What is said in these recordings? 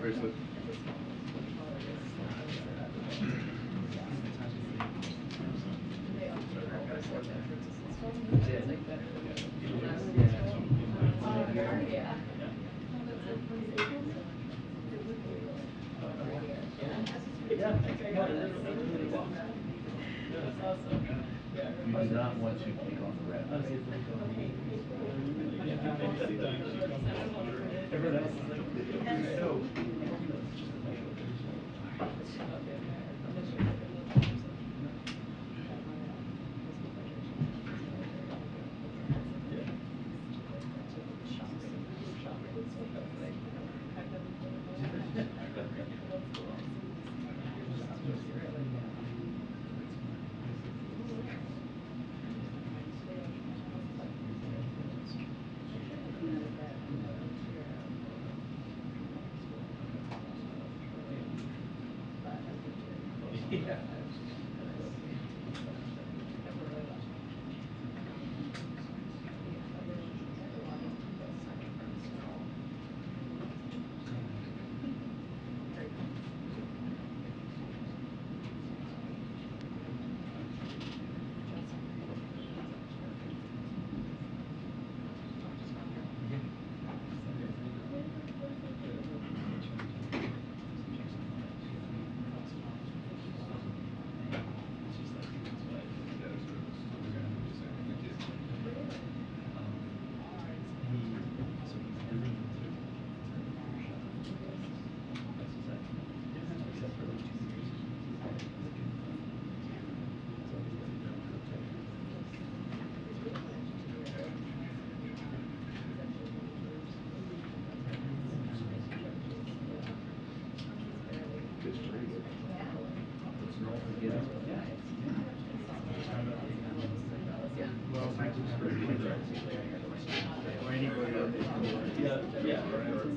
Bracelet. You do not want to take on the red. Everyone else is like, no. Yeah.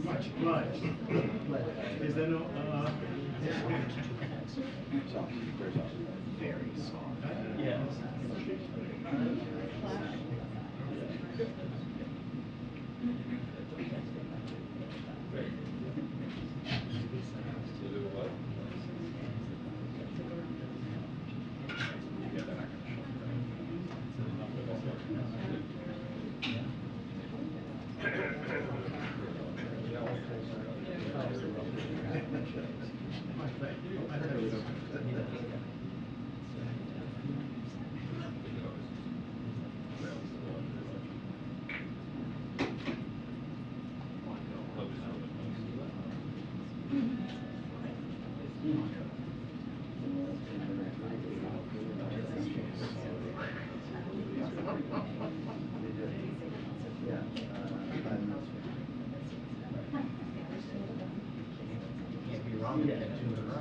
Much. Is there no, Very soft. yeah. Can't be wrong, you get two in a row.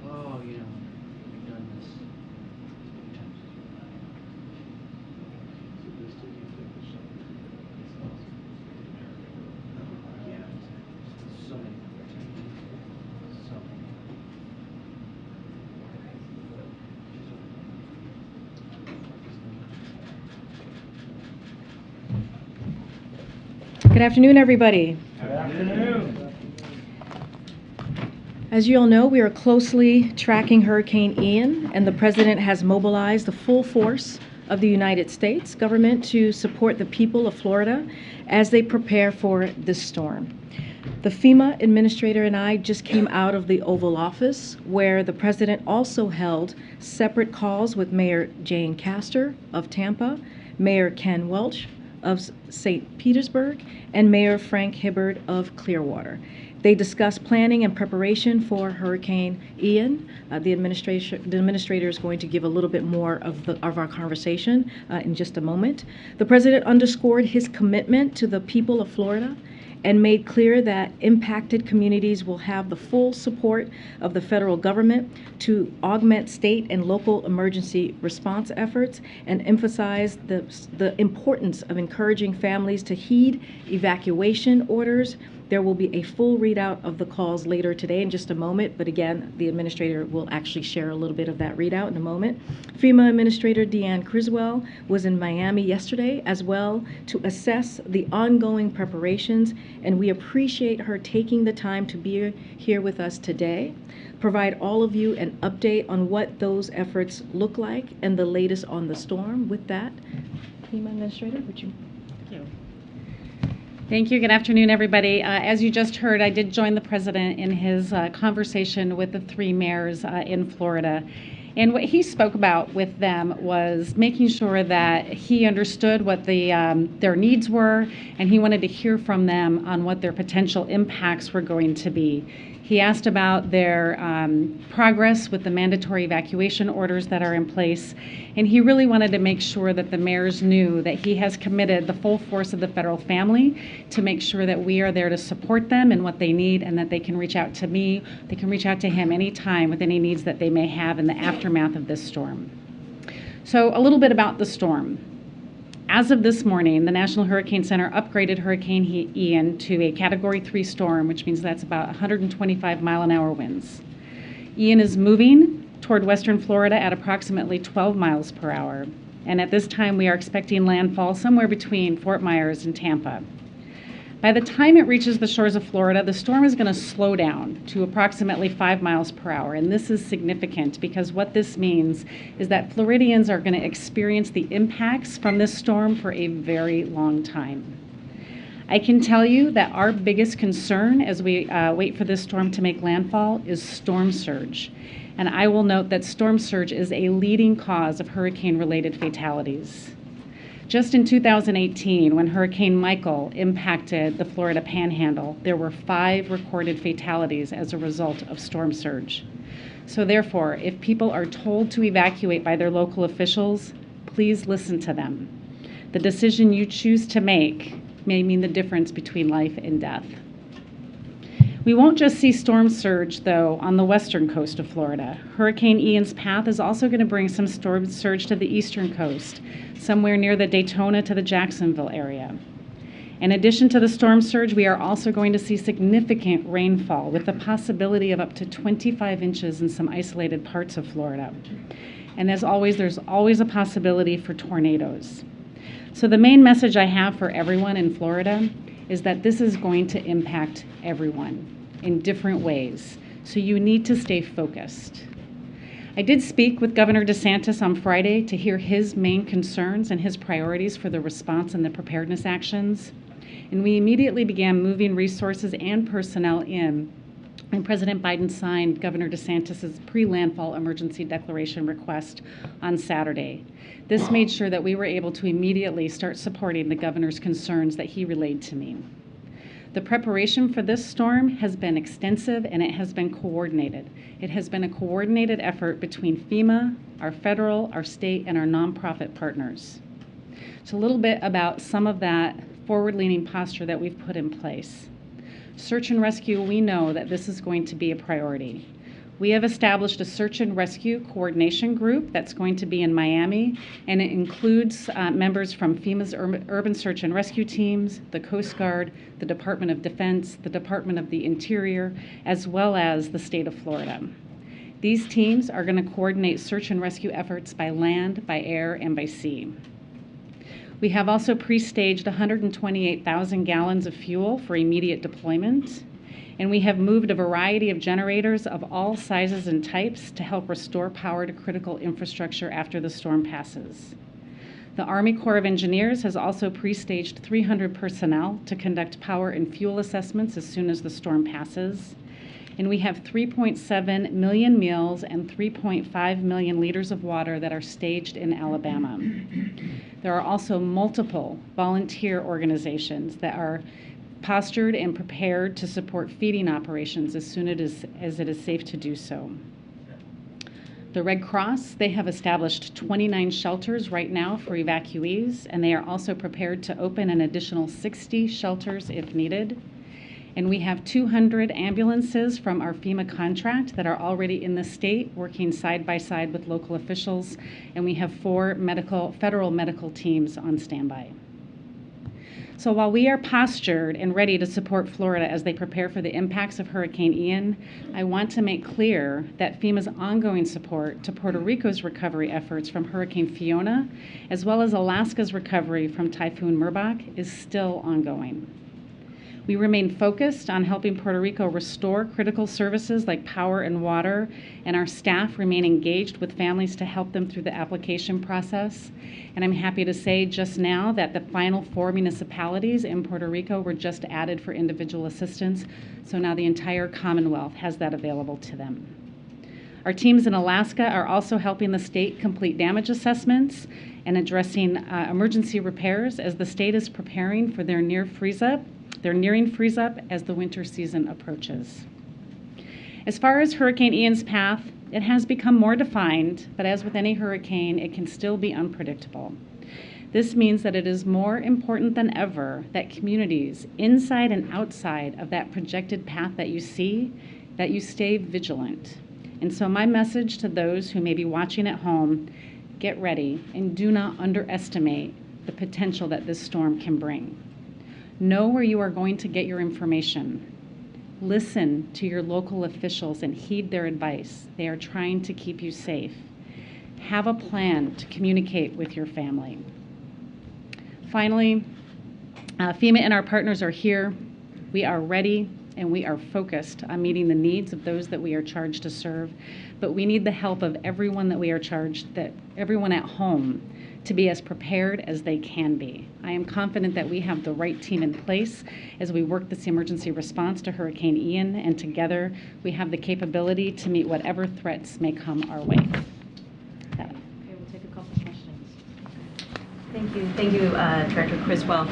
Oh, you know, we've done this many times. Yeah, so many other times. So many. Good afternoon, everybody. Good afternoon. As you all know, we are closely tracking Hurricane Ian, and the President has mobilized the full force of the United States government to support the people of Florida as they prepare for this storm. The FEMA administrator and I just came out of the Oval Office, where the President also held separate calls with Mayor Jane Castor of Tampa, Mayor Ken Welch of St. Petersburg, and Mayor Frank Hibbard of Clearwater. They discussed planning and preparation for Hurricane Ian. The administrator is going to give a little bit more of our conversation in just a moment. The President underscored his commitment to the people of Florida and made clear that impacted communities will have the full support of the federal government to augment state and local emergency response efforts, and emphasized the importance of encouraging families to heed evacuation orders. There will be a full readout of the calls later today in just a moment, but again, the administrator will actually share a little bit of that readout in a moment. FEMA Administrator Deanne Criswell was in Miami yesterday as well to assess the ongoing preparations, and we appreciate her taking the time to be here with us today, provide all of you an update on what those efforts look like and the latest on the storm. With that, FEMA Administrator, would you? Thank you. Thank you. Good afternoon, everybody. As you just heard, I did join the President in his conversation with the three mayors in Florida. And what he spoke about with them was making sure that he understood what their needs were, and he wanted to hear from them on what their potential impacts were going to be. He asked about their progress with the mandatory evacuation orders that are in place, and he really wanted to make sure that the mayors knew that he has committed the full force of the federal family to make sure that we are there to support them in what they need, and that they can reach out to me, they can reach out to him anytime with any needs that they may have in the aftermath of this storm. So a little bit about the storm. As of this morning, the National Hurricane Center upgraded Hurricane Ian to a Category 3 storm, which means that's about 125 mile-an-hour winds. Ian is moving toward western Florida at approximately 12 miles per hour, and at this time we are expecting landfall somewhere between Fort Myers and Tampa. By the time it reaches the shores of Florida, the storm is going to slow down to approximately 5 miles per hour. And this is significant because what this means is that Floridians are going to experience the impacts from this storm for a very long time. I can tell you that our biggest concern as we wait for this storm to make landfall is storm surge. And I will note that storm surge is a leading cause of hurricane-related fatalities. Just in 2018, when Hurricane Michael impacted the Florida Panhandle, there were 5 recorded fatalities as a result of storm surge. So therefore, if people are told to evacuate by their local officials, please listen to them. The decision you choose to make may mean the difference between life and death. We won't just see storm surge, though, on the western coast of Florida. Hurricane Ian's path is also going to bring some storm surge to the eastern coast, somewhere near the Daytona to the Jacksonville area. In addition to the storm surge, we are also going to see significant rainfall with the possibility of up to 25 inches in some isolated parts of Florida. And as always, there's always a possibility for tornadoes. So the main message I have for everyone in Florida is that this is going to impact everyone in different ways. So you need to stay focused. I did speak with Governor DeSantis on Friday to hear his main concerns and his priorities for the response and the preparedness actions. And we immediately began moving resources and personnel in. And President Biden signed Governor DeSantis' pre-landfall emergency declaration request on Saturday. This made sure that we were able to immediately start supporting the governor's concerns that he relayed to me. The preparation for this storm has been extensive and it has been coordinated. It has been a coordinated effort between FEMA, our federal, our state, and our nonprofit partners. So a little bit about some of that forward-leaning posture that we've put in place. Search and rescue, we know that this is going to be a priority. We have established a search and rescue coordination group that's going to be in Miami, and it includes members from FEMA's urban search and rescue teams, the Coast Guard, the Department of Defense, the Department of the Interior, as well as the state of Florida. These teams are going to coordinate search and rescue efforts by land, by air, and by sea. We have also pre-staged 128,000 gallons of fuel for immediate deployment. And we have moved a variety of generators of all sizes and types to help restore power to critical infrastructure after the storm passes. The Army Corps of Engineers has also pre-staged 300 personnel to conduct power and fuel assessments as soon as the storm passes. And we have 3.7 million meals and 3.5 million liters of water that are staged in Alabama. There are also multiple volunteer organizations that are postured and prepared to support feeding operations as soon as it is safe to do so. The Red Cross, they have established 29 shelters right now for evacuees, and they are also prepared to open an additional 60 shelters if needed. And we have 200 ambulances from our FEMA contract that are already in the state working side by side with local officials, and we have 4 federal medical teams on standby. So while we are postured and ready to support Florida as they prepare for the impacts of Hurricane Ian, I want to make clear that FEMA's ongoing support to Puerto Rico's recovery efforts from Hurricane Fiona, as well as Alaska's recovery from Typhoon Merbok, is still ongoing. We remain focused on helping Puerto Rico restore critical services like power and water, and our staff remain engaged with families to help them through the application process. And I'm happy to say just now that the final 4 municipalities in Puerto Rico were just added for individual assistance, so now the entire Commonwealth has that available to them. Our teams in Alaska are also helping the state complete damage assessments and addressing emergency repairs as the state is preparing for their nearing freeze-up as the winter season approaches. As far as Hurricane Ian's path, it has become more defined, but as with any hurricane, it can still be unpredictable. This means that it is more important than ever that communities inside and outside of that projected path that you see, that you stay vigilant. And so my message to those who may be watching at home, get ready and do not underestimate the potential that this storm can bring. Know where you are going to get your information. Listen to your local officials and heed their advice. They are trying to keep you safe. Have a plan to communicate with your family. Finally, FEMA and our partners are here. We are ready and we are focused on meeting the needs of those that we are charged to serve. But we need the help of everyone that we are charged, that everyone at home, to be as prepared as they can be. I am confident that we have the right team in place as we work this emergency response to Hurricane Ian, and together we have the capability to meet whatever threats may come our way. Okay, we'll take a couple questions. Thank you, Director Criswell.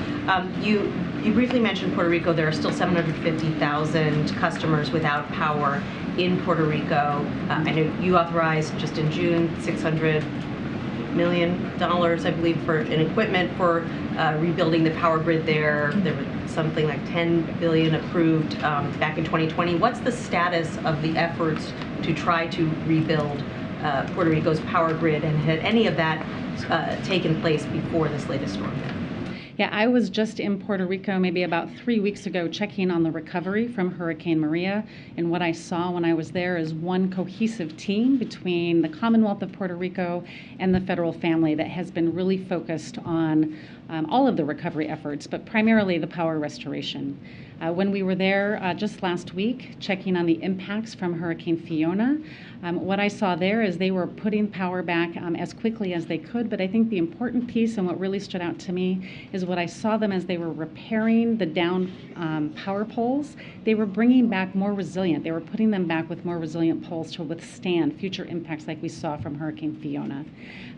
You briefly mentioned Puerto Rico. There are still 750,000 customers without power in Puerto Rico. I know you authorized just in June 600 million, I believe, for in equipment for rebuilding the power grid there. There was something like $10 billion approved back in 2020. What's the status of the efforts to try to rebuild Puerto Rico's power grid, and had any of that taken place before this latest storm there? Yeah, I was just in Puerto Rico maybe about 3 weeks ago checking on the recovery from Hurricane Maria. And what I saw when I was there is one cohesive team between the Commonwealth of Puerto Rico and the federal family that has been really focused on all of the recovery efforts, but primarily the power restoration. When we were there just last week, checking on the impacts from Hurricane Fiona, what I saw there is they were putting power back as quickly as they could, but I think the important piece and what really stood out to me is what I saw them as they were repairing the down power poles. They were bringing back more resilient. They were putting them back with more resilient poles to withstand future impacts like we saw from Hurricane Fiona.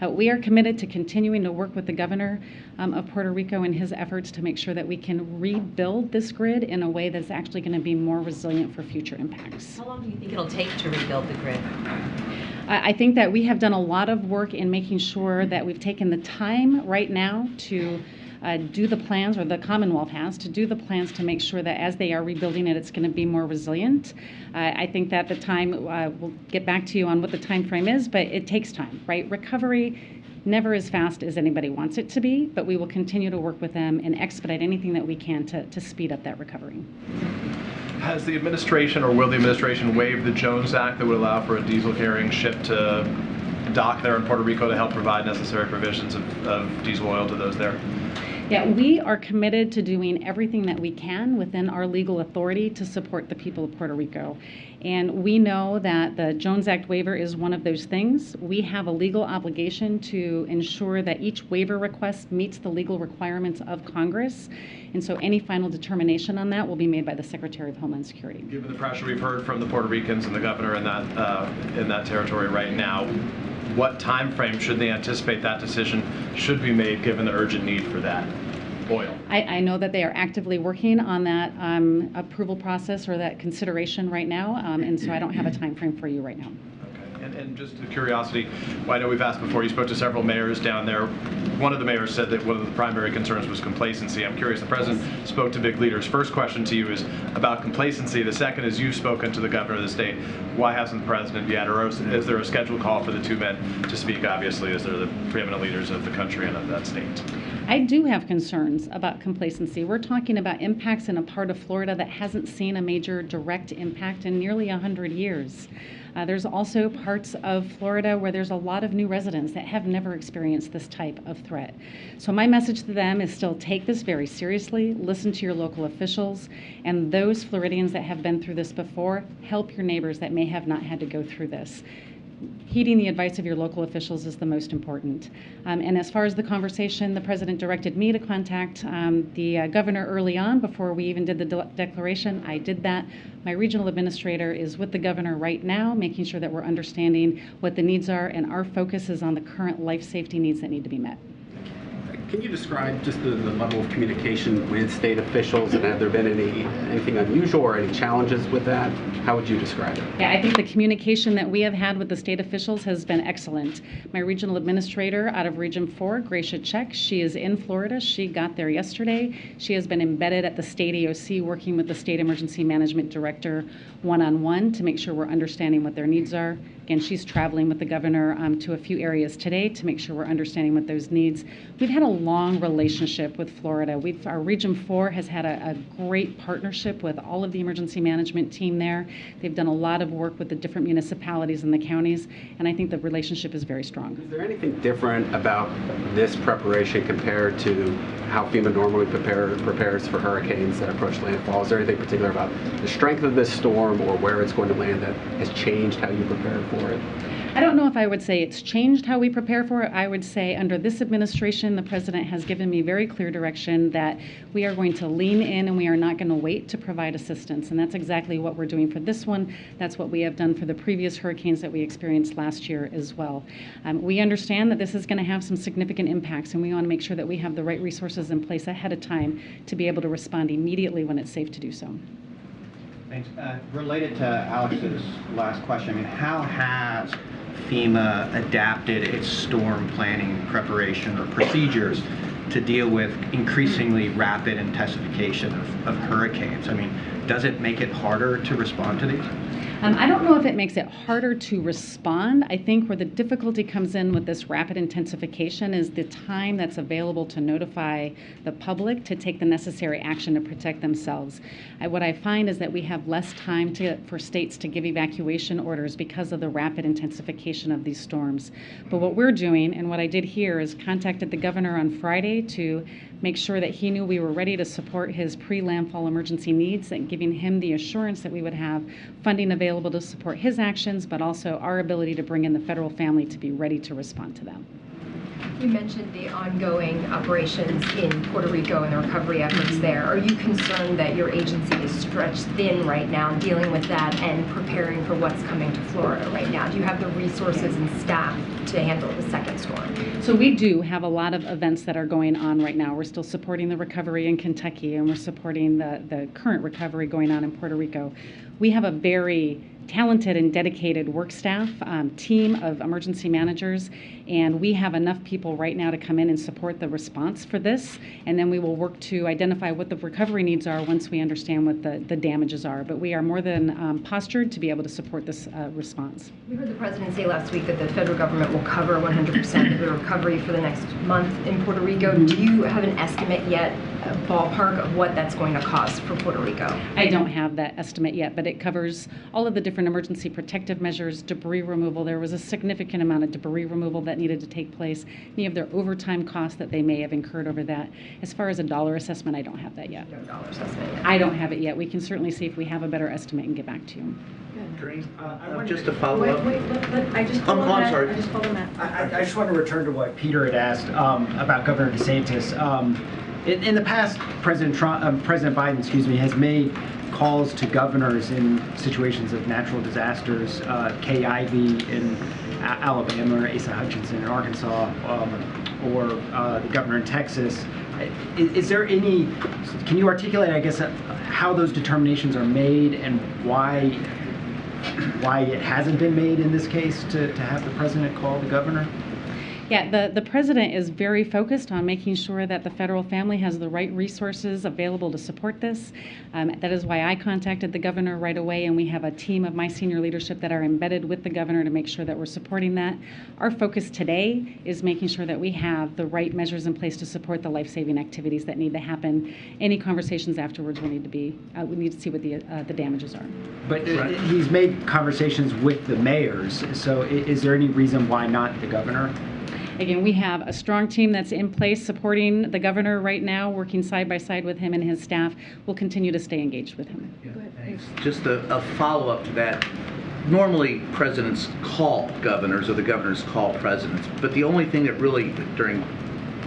We are committed to continuing to work with the governor of Puerto Rico in his efforts to make sure that we can rebuild this grid in a way that's actually going to be more resilient for future impacts. How long do you think it'll take to rebuild the grid? I think that we have done a lot of work in making sure that we've taken the time right now to do the plans, or the Commonwealth has, to do the plans to make sure that as they are rebuilding it, it's going to be more resilient. I think that the time, we'll get back to you on what the time frame is, but it takes time, right? Recovery never as fast as anybody wants it to be, but we will continue to work with them and expedite anything that we can to speed up that recovery. Has the administration, or will the administration, waive the Jones Act that would allow for a diesel carrying ship to dock there in Puerto Rico to help provide necessary provisions of diesel oil to those there? Yeah, we are committed to doing everything that we can within our legal authority to support the people of Puerto Rico. And we know that the Jones Act waiver is one of those things. We have a legal obligation to ensure that each waiver request meets the legal requirements of Congress. And so any final determination on that will be made by the Secretary of Homeland Security. Given the pressure we've heard from the Puerto Ricans and the governor in that territory right now, what time frame should they anticipate that decision should be made, given the urgent need for that oil? I know that they are actively working on that approval process or that consideration right now, and so I don't have a time frame for you right now. Okay. And just a curiosity, well, I know we've asked before, you spoke to several mayors down there. One of the mayors said that one of the primary concerns was complacency. I'm curious, the president spoke to big leaders. First question to you is about complacency. The second is, you've spoken to the governor of the state. Why hasn't the president yet, or is there a scheduled call for the two men to speak, obviously, as they're the preeminent leaders of the country and of that state? I do have concerns about complacency. We're talking about impacts in a part of Florida that hasn't seen a major direct impact in nearly 100 years. There's also parts of Florida where there's a lot of new residents that have never experienced this type of threat. So my message to them is still take this very seriously, listen to your local officials, and those Floridians that have been through this before, help your neighbors that may have not had to go through this. Heeding the advice of your local officials is the most important. And as far as the conversation, the president directed me to contact the governor early on before we even did the declaration. I did that. My regional administrator is with the governor right now, making sure that we're understanding what the needs are, and our focus is on the current life safety needs that need to be met. Can you describe just the level of communication with state officials, and have there been anything unusual or any challenges with that? How would you describe it? Yeah, I think the communication that we have had with the state officials has been excellent. My regional administrator out of Region 4, Gracia Check, she is in Florida. She got there yesterday. She has been embedded at the state EOC, working with the state emergency management director one-on-one to make sure we're understanding what their needs are. Again, she's traveling with the governor to a few areas today to make sure we're understanding what those needs. We've had a long relationship with Florida. Our Region 4 has had a great partnership with all of the emergency management team there. They've done a lot of work with the different municipalities and the counties, and I think the relationship is very strong. Is there anything different about this preparation compared to how FEMA normally prepares for hurricanes that approach landfall? Is there anything particular about the strength of this storm or where it's going to land that has changed how you prepare for it? I don't know if I would say it's changed how we prepare for it. I would say under this administration, the president has given me very clear direction that we are going to lean in and we are not going to wait to provide assistance. And that's exactly what we're doing for this one. That's what we have done for the previous hurricanes that we experienced last year as well. We understand that this is going to have some significant impacts, and we want to make sure that we have the right resources in place ahead of time to be able to respond immediately when it's safe to do so. Thanks. Related to Alex's last question, I mean, how has FEMA adapted its storm planning preparation or procedures to deal with increasingly rapid intensification of hurricanes? I mean, does it make it harder to respond to these? I don't know if it makes it harder to respond. I think where the difficulty comes in with this rapid intensification is the time that's available to notify the public to take the necessary action to protect themselves. What I find is that we have less time for states to give evacuation orders because of the rapid intensification of these storms. But what we're doing, and what I did here, is contacted the governor on Friday to make sure that he knew we were ready to support his pre-landfall emergency needs, and giving him the assurance that we would have funding available to support his actions, but also our ability to bring in the federal family to be ready to respond to them. You mentioned the ongoing operations in Puerto Rico and the recovery efforts there. Are you concerned that your agency is stretched thin right now dealing with that and preparing for what's coming to Florida right now? Do you have the resources and staff to handle the second storm? So we do have a lot of events that are going on right now. We're still supporting the recovery in Kentucky, and we're supporting the current recovery going on in Puerto Rico. We have a very talented and dedicated work staff, team of emergency managers, and we have enough people right now to come in and support the response for this, and then we will work to identify what the recovery needs are once we understand what the damages are. But we are more than postured to be able to support this response. We heard the president say last week that the federal government will cover 100% of the recovery for the next month in Puerto Rico. Do you have an estimate yet, a ballpark of what that's going to cost for Puerto Rico? I don't have that estimate yet, but it covers all of the different emergency protective measures, debris removal. There was a significant amount of debris removal that needed to take place. Any of their overtime costs that they may have incurred over that. As far as a dollar assessment, I don't have that yet. No dollar assessment yet. I don't have it yet. We can certainly see if we have a better estimate and get back to you. Karine, just to follow up. Wait, I just I'm sorry. I just followed Matt. I just want to return to what Peter had asked about Governor DeSantis. In the past, President Biden, has made calls to governors in situations of natural disasters. Kay Ivey in Alabama, or Asa Hutchinson in Arkansas, or the governor in Texas. Is there any? Can you articulate, I guess, how those determinations are made and why it hasn't been made in this case to have the president call the governor? Yeah, the president is very focused on making sure that the federal family has the right resources available to support this. That is why I contacted the governor right away, and we have a team of my senior leadership that are embedded with the governor to make sure that we're supporting that. Our focus today is making sure that we have the right measures in place to support the life-saving activities that need to happen. Any conversations afterwards will need to be, we need to see what the damages are. But he's made conversations with the mayors, so is there any reason why not the governor? Again, we have a strong team that's in place supporting the governor right now, working side by side with him and his staff. We'll continue to stay engaged with him. Go ahead, thanks. Just a follow-up to that. Normally, presidents call governors or the governors call presidents, but the only thing that really, during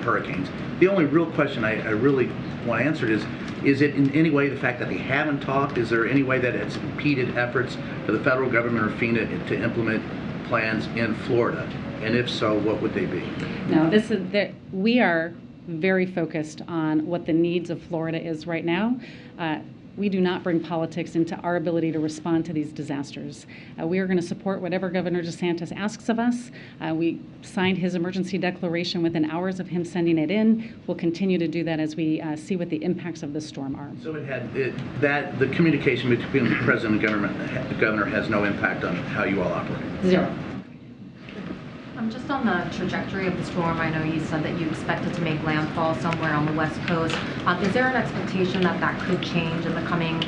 hurricanes, the only real question I really want answered is it in any way the fact that they haven't talked? Is there any way that it's impeded efforts for the federal government or FEMA to implement plans in Florida? And if so, what would they be? No, we are very focused on what the needs of Florida is right now. We do not bring politics into our ability to respond to these disasters. We are going to support whatever Governor DeSantis asks of us. We signed his emergency declaration within hours of him sending it in. We'll continue to do that as we see what the impacts of the storm are. So the communication between the president and the governor has no impact on how you all operate? Zero. Just on the trajectory of the storm, I know you said that you expect it to make landfall somewhere on the West Coast. Is there an expectation that that could change in the coming,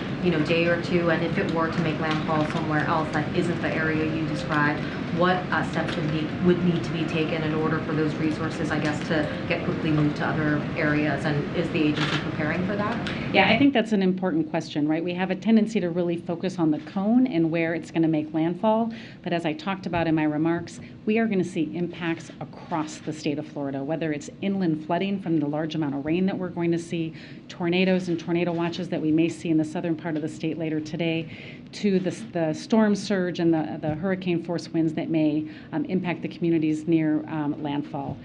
day or two? And if it were to make landfall somewhere else that isn't the area you described, what steps would need to be taken in order for those resources, I guess, to get quickly moved to other areas? And is the agency preparing for that? Yeah, I think that's an important question, right? We have a tendency to really focus on the cone and where it's going to make landfall. But as I talked about in my remarks, we are going to see impacts across the state of Florida, whether it's inland flooding from the large amount of rain that we're going to see, tornadoes and tornado watches that we may see in the southern part of the state later today, to the storm surge and the hurricane force winds that may impact the communities near landfall.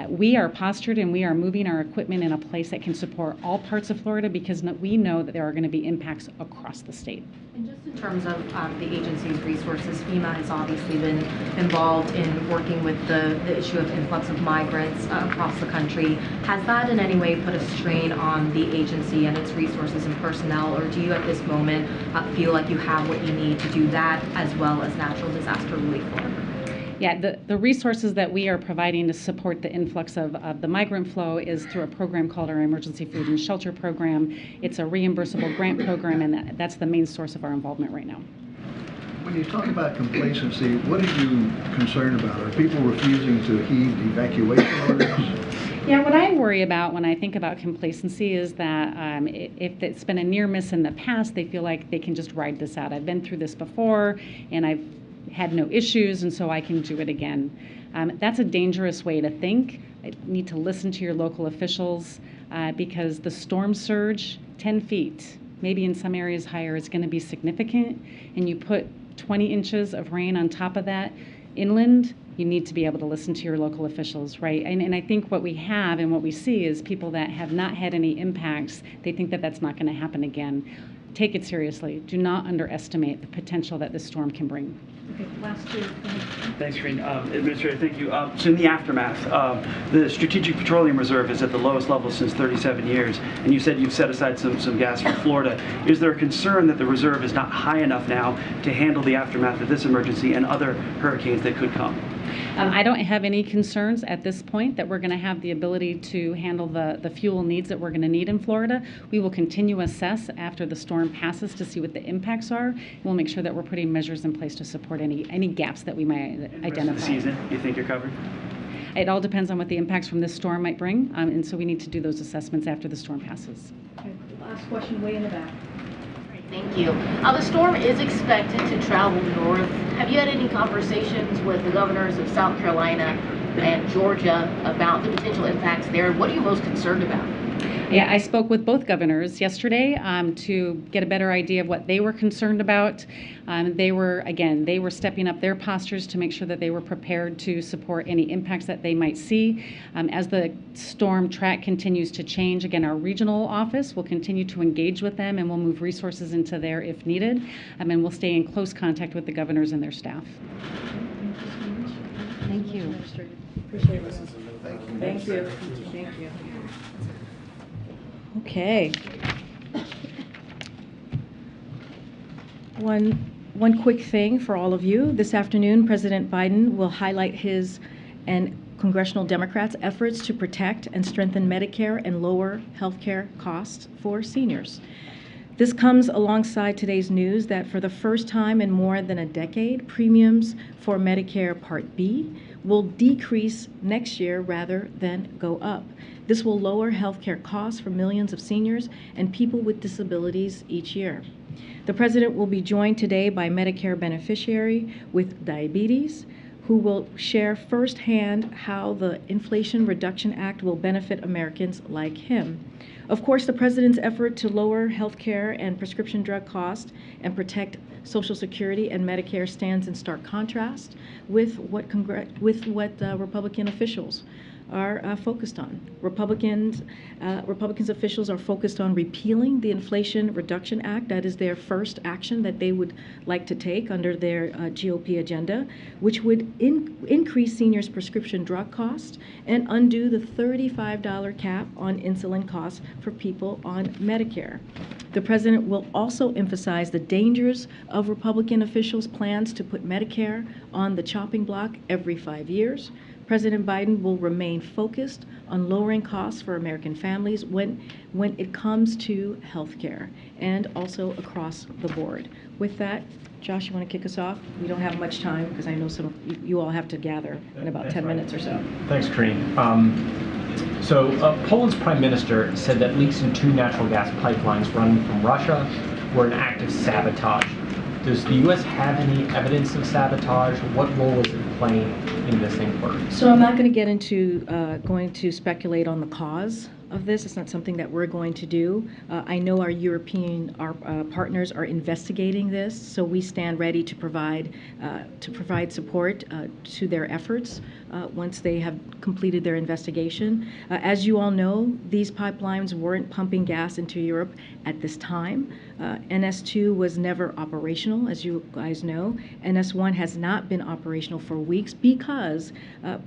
We are postured and we are moving our equipment in a place that can support all parts of Florida because we know that there are going to be impacts across the state. And just in terms of the agency's resources, FEMA has obviously been involved in working with the issue of influx of migrants across the country. Has that in any way put a strain on the agency and its resources and personnel, or do you at this moment feel like you have what you need to do that as well as natural disaster relief work? Yeah, the resources that we are providing to support the influx of the migrant flow is through a program called our Emergency Food and Shelter Program. It's a reimbursable grant program, and that's the main source of our involvement right now. When you talk about complacency, what are you concerned about? Are people refusing to heed evacuation orders? Yeah, what I worry about when I think about complacency is that if it's been a near miss in the past, they feel like they can just ride this out. I've been through this before, and I've had no issues, and so I can do it again. That's a dangerous way to think. You need to listen to your local officials because the storm surge, 10 feet, maybe in some areas higher, is going to be significant, and you put 20 inches of rain on top of that inland, you need to be able to listen to your local officials, right? And I think what we have and what we see is people that have not had any impacts, they think that that's not going to happen again. Take it seriously. Do not underestimate the potential that this storm can bring. Okay, last two. Thanks, Karine. Administrator, thank you. So in the aftermath, the Strategic Petroleum Reserve is at the lowest level since 37 years, and you said you've set aside some gas for Florida. Is there a concern that the reserve is not high enough now to handle the aftermath of this emergency and other hurricanes that could come? I don't have any concerns at this point that we're going to have the ability to handle the fuel needs that we're going to need in Florida. We will continue to assess after the storm passes to see what the impacts are. We'll make sure that we're putting measures in place to support any gaps that we might identify. The season, you think you're covered? It all depends on what the impacts from this storm might bring, and so we need to do those assessments after the storm passes. Okay, last question, way in the back. Thank you. The storm is expected to travel north. Have you had any conversations with the governors of South Carolina and Georgia about the potential impacts there? What are you most concerned about? Yeah, I spoke with both governors yesterday to get a better idea of what they were concerned about. They were stepping up their postures to make sure that they were prepared to support any impacts that they might see. As the storm track continues to change, again, our regional office will continue to engage with them, and we'll move resources into there if needed. And we'll stay in close contact with the governors and their staff. Thank you. Appreciate it. Thank you. Thank you. Okay. One quick thing for all of you. This afternoon, President Biden will highlight his and congressional Democrats' efforts to protect and strengthen Medicare and lower health care costs for seniors. This comes alongside today's news that for the first time in more than a decade, premiums for Medicare Part B will decrease next year rather than go up. This will lower healthcare costs for millions of seniors and people with disabilities each year. The President will be joined today by Medicare beneficiary with diabetes, who will share firsthand how the Inflation Reduction Act will benefit Americans like him. Of course, the President's effort to lower healthcare and prescription drug costs and protect Social Security and Medicare stands in stark contrast with what Republican officials are focused on. Republicans officials are focused on repealing the Inflation Reduction Act. That is their first action that they would like to take under their GOP agenda, which would increase seniors' prescription drug costs and undo the $35 cap on insulin costs for people on Medicare. The President will also emphasize the dangers of Republican officials' plans to put Medicare on the chopping block every 5 years. President Biden will remain focused on lowering costs for American families when it comes to health care and also across the board. With that, Josh, you want to kick us off? We don't have much time because I know some of you all have to gather in about 10 minutes or so. Thanks, Karine. Poland's prime minister said that leaks in 2 natural gas pipelines running from Russia were an act of sabotage. Does the U.S. have any evidence of sabotage? What role is it playing in this inquiry? So I'm not going to get into going to speculate on the cause of this. It's not something that we're going to do. I know our European partners are investigating this, so we stand ready to provide support to their efforts once they have completed their investigation. As you all know, these pipelines weren't pumping gas into Europe at this time. NS2 was never operational, as you guys know. NS1 has not been operational for weeks because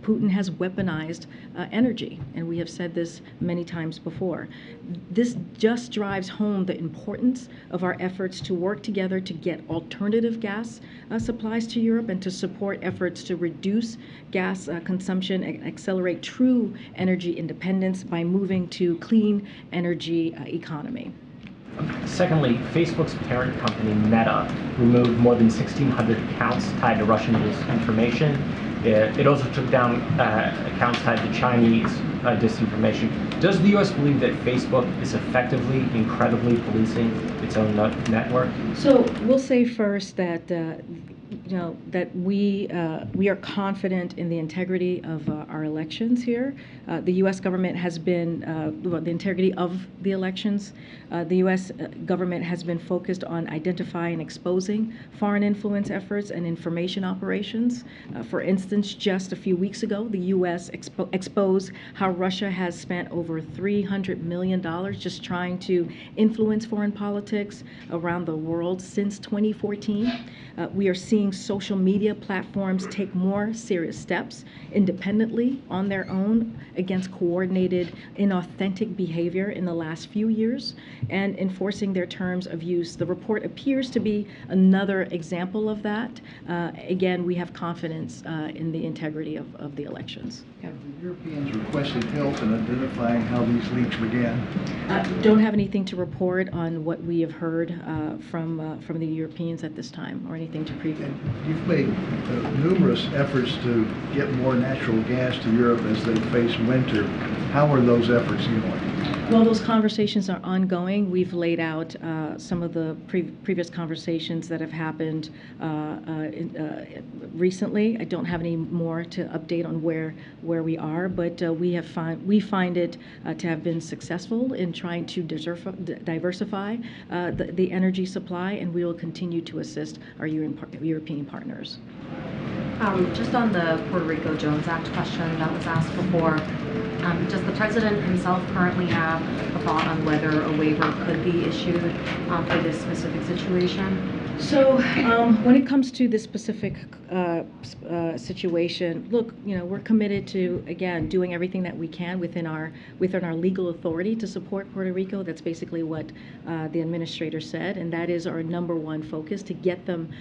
Putin has weaponized energy, and we have said this many times before. This just drives home the importance of our efforts to work together to get alternative gas supplies to Europe and to support efforts to reduce gas consumption and accelerate true energy independence by moving to clean energy economy. Secondly, Facebook's parent company, Meta, removed more than 1,600 accounts tied to Russian disinformation. It also took down accounts tied to Chinese disinformation. Does the U.S. believe that Facebook is effectively, incredibly policing its own network? So we'll say first that that we are confident in the integrity of our elections here. The U.S. government has been the integrity of the elections. The U.S. government has been focused on identifying and exposing foreign influence efforts and information operations. For instance, just a few weeks ago, the U.S. exposed how Russia has spent over $300 million just trying to influence foreign politics around the world since 2014. We are seeing social media platforms take more serious steps independently on their own against coordinated, inauthentic behavior in the last few years and enforcing their terms of use. The report appears to be another example of that. Again, we have confidence in the integrity of the elections. Have the Europeans requested help in identifying how these leaks began? Don't have anything to report on what we have heard from the Europeans at this time, or anything to preview. You've made numerous efforts to get more natural gas to Europe as they face winter. How are those efforts going? Well, those conversations are ongoing. We've laid out some of the previous conversations that have happened recently. I don't have any more to update on where we are, but we find it to have been successful in trying to diversify the energy supply, and we will continue to assist our European partners. Just on the Puerto Rico Jones Act question that was asked before, does the president himself currently have a thought on whether a waiver could be issued for this specific situation? So when it comes to this specific situation, look, we're committed to, again, doing everything that we can within our legal authority to support Puerto Rico. That's basically what the administrator said, and that is our number one focus, to get them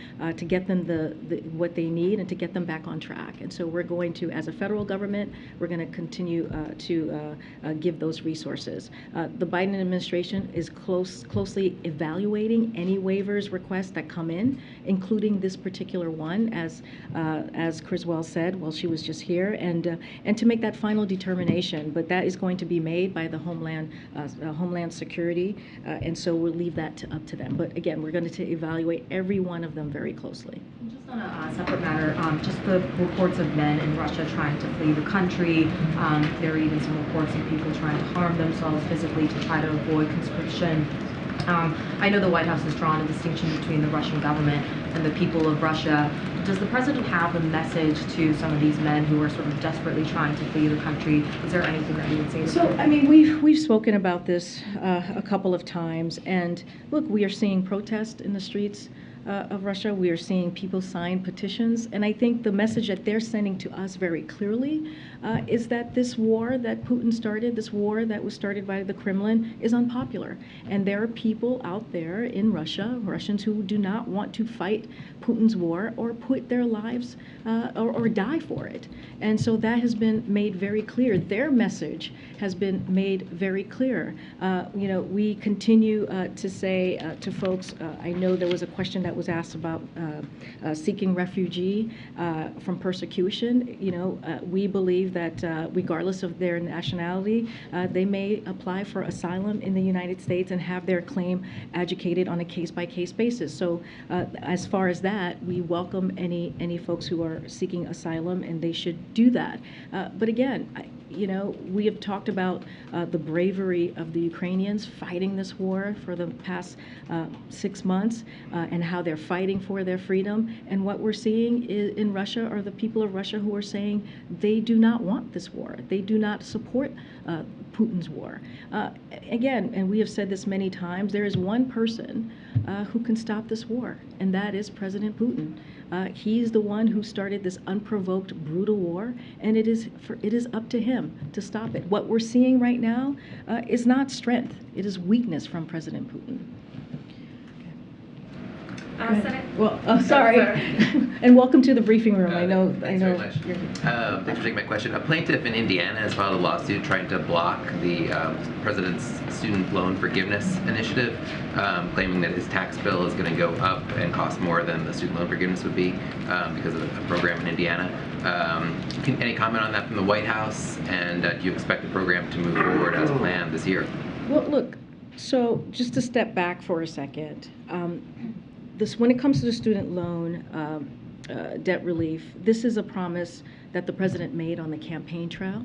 what they need and to get them back on track. And so we're going to, as a federal government, we're going to continue to give those resources. The Biden administration is closely evaluating any waivers requests that come in, including this particular one, as Criswell said while she was just here, and to make that final determination. But that is going to be made by the Homeland Security, and so we'll leave that up to them. But again, we're going to evaluate every one of them very closely. Just on a separate matter, just the reports of men in Russia trying to flee the country. There are even some reports of people trying to harm themselves physically to try to avoid conscription. I know the White House has drawn a distinction between the Russian government and the people of Russia. Does the president have a message to some of these men who are sort of desperately trying to flee the country? Is there anything that you would say to them? So, I mean, we've spoken about this a couple of times, and look, we are seeing protests in the streets of Russia. We are seeing people sign petitions, and I think the message that they're sending to us very clearly is that this war that Putin started, this war that was started by the Kremlin, is unpopular. And there are people out there in Russia, Russians, who do not want to fight Putin's war or put their lives or die for it. And so that has been made very clear. Their message has been made very clear. We continue to say to folks, I know there was a question that was asked about seeking refugee from persecution. We believe that regardless of their nationality, they may apply for asylum in the United States and have their claim adjudicated on a case-by-case basis. So as far as that, we welcome any folks who are seeking asylum, and they should do that. But again, we have talked about the bravery of the Ukrainians fighting this war for the past 6 months and how they're fighting for their freedom. And what we're seeing in Russia are the people of Russia who are saying they do not want this war. They do not support Putin's war. Again, and we have said this many times, there is one person who can stop this war, and that is President Putin. He's the one who started this unprovoked, brutal war, and it is up to him to stop it. What we're seeing right now is not strength, it is weakness from President Putin. Sorry. And welcome to the briefing room. I know. Thanks very much. Thanks for taking my question. A plaintiff in Indiana has filed a lawsuit trying to block the president's student loan forgiveness initiative, claiming that his tax bill is going to go up and cost more than the student loan forgiveness would be because of a program in Indiana. Any comment on that from the White House? And do you expect the program to move forward as planned this year? Well, look. So just to step back for a second. When it comes to the student loan debt relief, this is a promise that the president made on the campaign trail.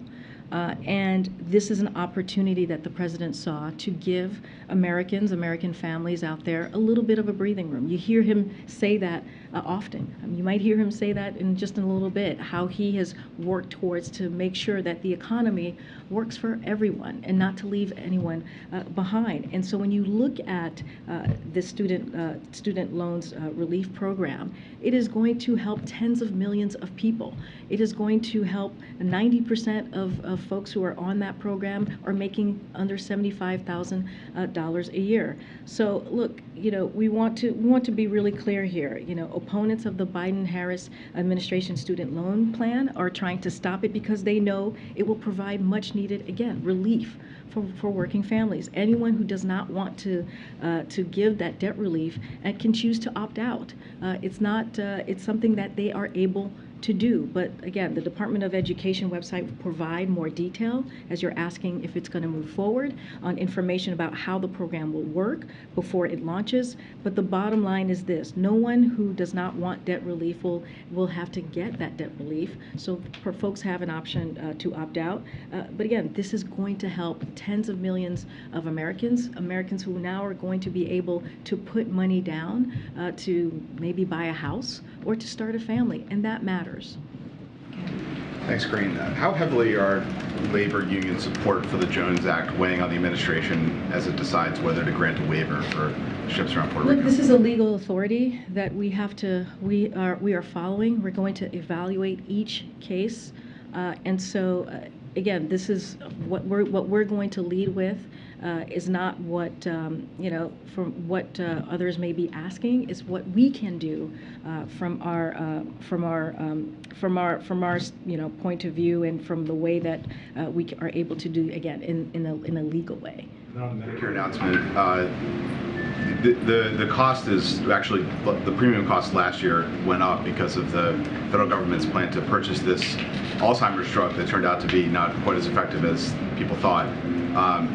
And this is an opportunity that the president saw to give American families out there a little bit of a breathing room. You hear him say that often. You might hear him say that in just a little bit, how he has worked towards to make sure that the economy works for everyone and not to leave anyone behind. And so when you look at the student loans relief program, it is going to help tens of millions of people. It is going to help 90% of folks who are on that program are making under $75,000 a year. So look, we want to be really clear here. Opponents of the Biden-Harris administration student loan plan are trying to stop it because they know it will provide much needed, again, relief for working families. Anyone who does not want to give that debt relief can choose to opt out. It's something that they are able to do. But again, the Department of Education website will provide more detail, as you're asking if it's going to move forward, on information about how the program will work before it launches. But the bottom line is this: no one who does not want debt relief will have to get that debt relief. So folks have an option to opt out. But again, this is going to help tens of millions of Americans who now are going to be able to put money down to maybe buy a house or to start a family, and that matters. Thanks, Karine. How heavily are labor union support for the Jones Act weighing on the administration as it decides whether to grant a waiver for ships around Puerto Rico? Look, this is a legal authority that we are following. We're going to evaluate each case, and so again, this is what we're going to lead with. Is not what from what others may be asking. Is what we can do from our point of view, and from the way that we are able to do, again, in a legal way. On the Medicare announcement, the cost is actually, the premium cost last year went up because of the federal government's plan to purchase this Alzheimer's drug that turned out to be not quite as effective as people thought.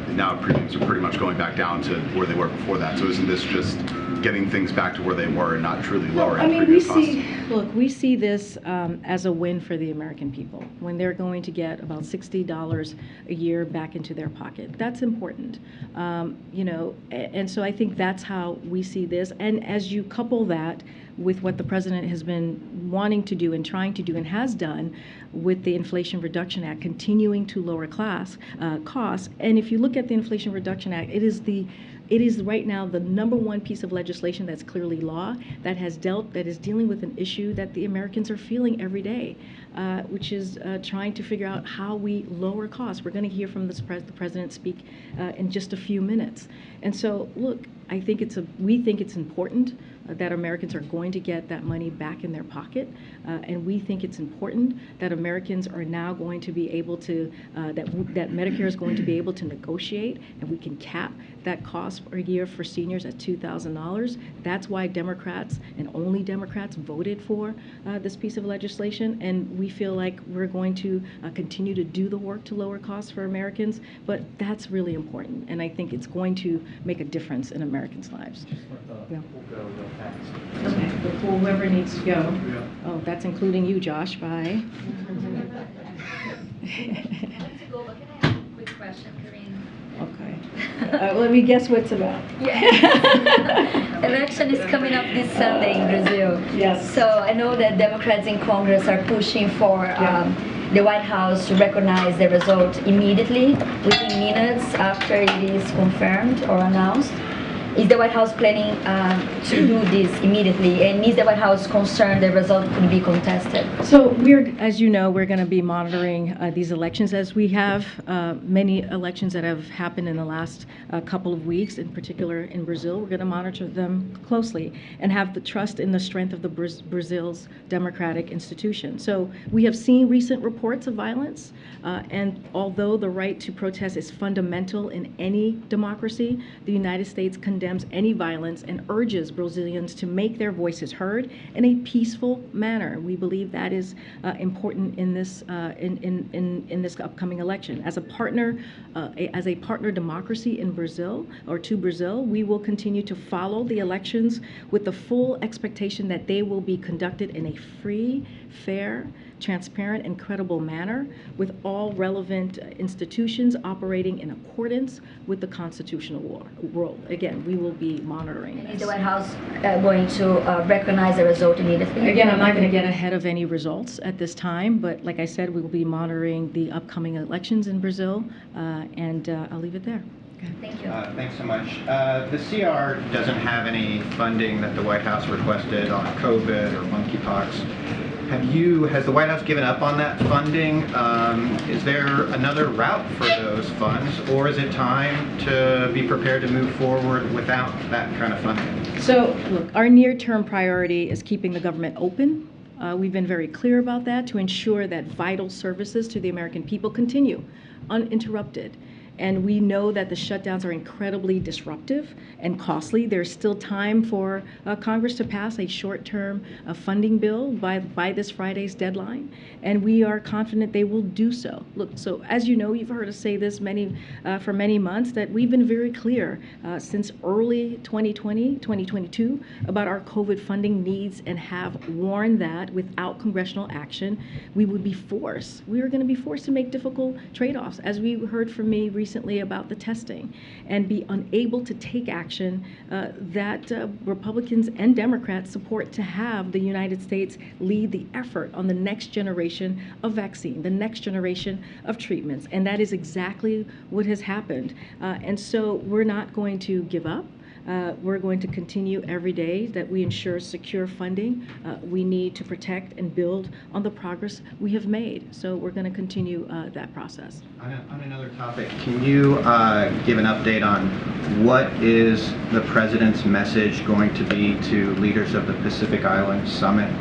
Now premiums are pretty much going back down to where they were before that. So isn't this just getting things back to where they were and not truly lowering premium costs? We see this as a win for the American people when they're going to get about $60 a year back into their pocket. That's important, and so I think that's how we see this. And as you couple that with what the president has been wanting to do and trying to do and has done with the Inflation Reduction Act, continuing to lower costs. And if you look at the Inflation Reduction Act, it is right now the #1 piece of legislation that's clearly law that is dealing with an issue that the Americans are feeling every day, which is trying to figure out how we lower costs. We're going to hear from the president speak in just a few minutes. And so, look, we think it's important that Americans are going to get that money back in their pocket, and we think it's important that Americans are now going to be able to, that Medicare is going to be able to negotiate, and we can cap that cost per year for seniors at $2,000. That's why Democrats, and only Democrats, voted for this piece of legislation, and we feel like we're going to continue to do the work to lower costs for Americans, but that's really important, and I think it's going to make a difference in Americans' lives. We'll go real fast. Okay, whoever needs to go. Oh, that's including you, Josh. Bye. Quick question, Karine. Okay. Let me guess what's about. Yeah. Election is coming up this Sunday in Brazil. Yes. So I know that Democrats in Congress are pushing for the White House to recognize the result immediately, within minutes after it is confirmed or announced? Is the White House planning to do this immediately? And is the White House concerned the result could be contested? So as you know, we're going to be monitoring these elections as we have many elections that have happened in the last couple of weeks, in particular in Brazil. We're going to monitor them closely and have the trust in the strength of the Brazil's democratic institution. So we have seen recent reports of violence, and although the right to protest is fundamental in any democracy, the United States condemns any violence and urges Brazilians to make their voices heard in a peaceful manner. We believe that is important in this in this upcoming election. As a partner democracy in Brazil, or to Brazil, we will continue to follow the elections with the full expectation that they will be conducted in a free, fair, transparent, and credible manner, with all relevant institutions operating in accordance with the constitutional world. Again, we will be monitoring Is this. the White House going to recognize the result immediately? Again, I'm not going to get ahead of any results at this time, but like I said, we will be monitoring the upcoming elections in Brazil, and I'll leave it there. Thank you. Thanks so much. The CR doesn't have any funding that the White House requested on COVID or monkeypox. Has the White House given up on that funding? Is there another route for those funds, or is it time to be prepared to move forward without that kind of funding? So, look, our near-term priority is keeping the government open. We've been very clear about that to ensure that vital services to the American people continue uninterrupted. And we know that the shutdowns are incredibly disruptive and costly. There's still time for Congress to pass a short-term funding bill by this Friday's deadline, and we are confident they will do so. Look, so as you know, you've heard us say this for many months, that we've been very clear since early 2022 about our COVID funding needs, and have warned that without congressional action, we were going to be forced to make difficult trade-offs, as we heard from me recently about the testing, and be unable to take action that Republicans and Democrats support to have the United States lead the effort on the next generation of vaccine, the next generation of treatments. And that is exactly what has happened. And so we're not going to give up. We're going to continue every day that we ensure secure funding. We need to protect and build on the progress we have made. So we're going to continue that process. On another topic, can you give an update on what is the President's message going to be to leaders of the Pacific Island Summit,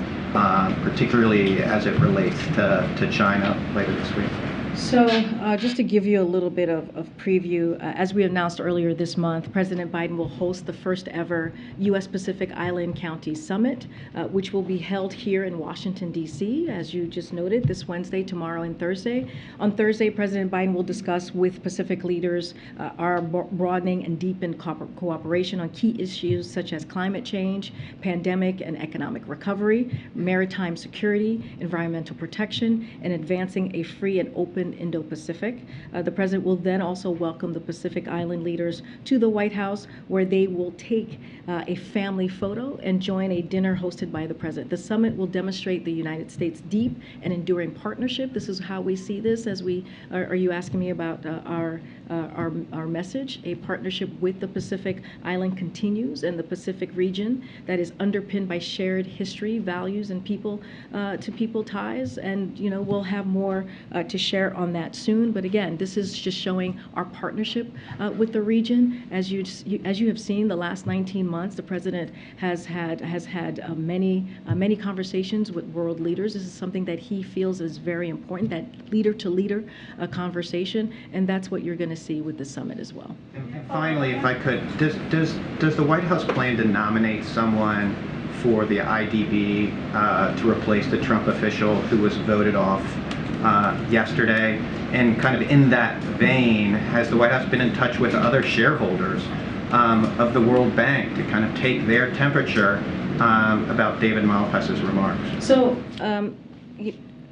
particularly as it relates to China later this week? So just to give you a little bit of preview, as we announced earlier this month, President Biden will host the first ever U.S. Pacific Island County Summit, which will be held here in Washington, D.C., as you just noted, this Wednesday, tomorrow, and Thursday. On Thursday, President Biden will discuss with Pacific leaders our broadening and deepened cooperation on key issues such as climate change, pandemic and economic recovery, maritime security, environmental protection, and advancing a free and open Indo-Pacific. The President will then also welcome the Pacific Island leaders to the White House, where they will take a family photo and join a dinner hosted by the President. The summit will demonstrate the United States' deep and enduring partnership. This is how we see this, as we are you asking me about our message? A partnership with the Pacific Island continues, and the Pacific region that is underpinned by shared history, values, and people-to-people ties. And we'll have more to share on that soon. But again, this is just showing our partnership with the region. As you have seen, the last 19 months, the President has had many conversations with world leaders. This is something that he feels is very important, that leader-to-leader conversation, and that's what you're going to see with the summit as well. And finally, if I could, does the White House plan to nominate someone for the IDB to replace the Trump official who was voted off yesterday? And kind of in that vein, has the White House been in touch with other shareholders of the World Bank to kind of take their temperature about David Malpass's remarks? So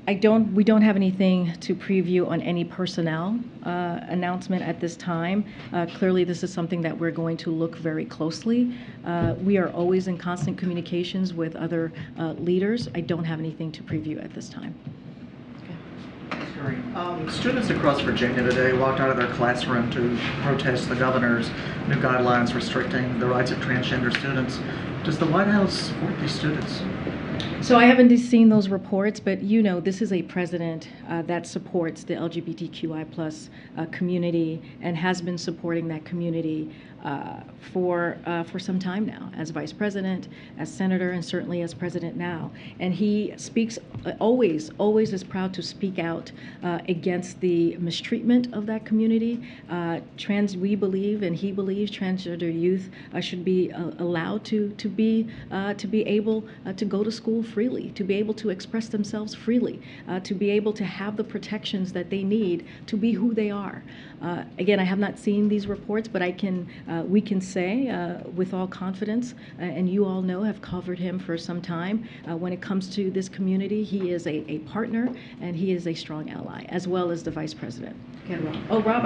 we don't have anything to preview on any personnel announcement at this time. Clearly, this is something that we're going to look very closely. We are always in constant communications with other leaders. I don't have anything to preview at this time. Karine, students across Virginia today walked out of their classroom to protest the governor's new guidelines restricting the rights of transgender students. Does the White House support these students? So I haven't seen those reports, but you know, this is a president that supports the LGBTQI+ community and has been supporting that community for some time now, as vice president, as senator, and certainly as president now. And he speaks always is proud to speak out against the mistreatment of that community. We believe, and he believes, transgender youth should be allowed to be able to go to school freely, to be able to express themselves freely, to be able to have the protections that they need to be who they are. Again, I have not seen these reports, but we can say with all confidence, and you all know, have covered him for some time. When it comes to this community, he is a partner and he is a strong ally, as well as the vice president. Okay, Rob. Oh, Rob,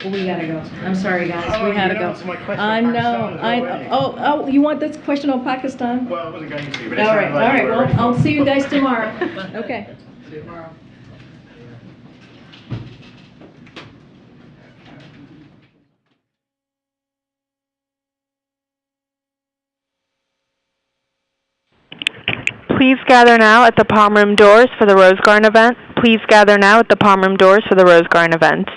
we gotta go. I'm sorry, guys. We gotta go. I know. You want this question on Pakistan? Well, I wasn't going to, but all right. Well, I'll see you guys tomorrow. Okay. See you tomorrow. Please gather now at the Palm Room doors for the Rose Garden event. Please gather now at the Palm Room doors for the Rose Garden event.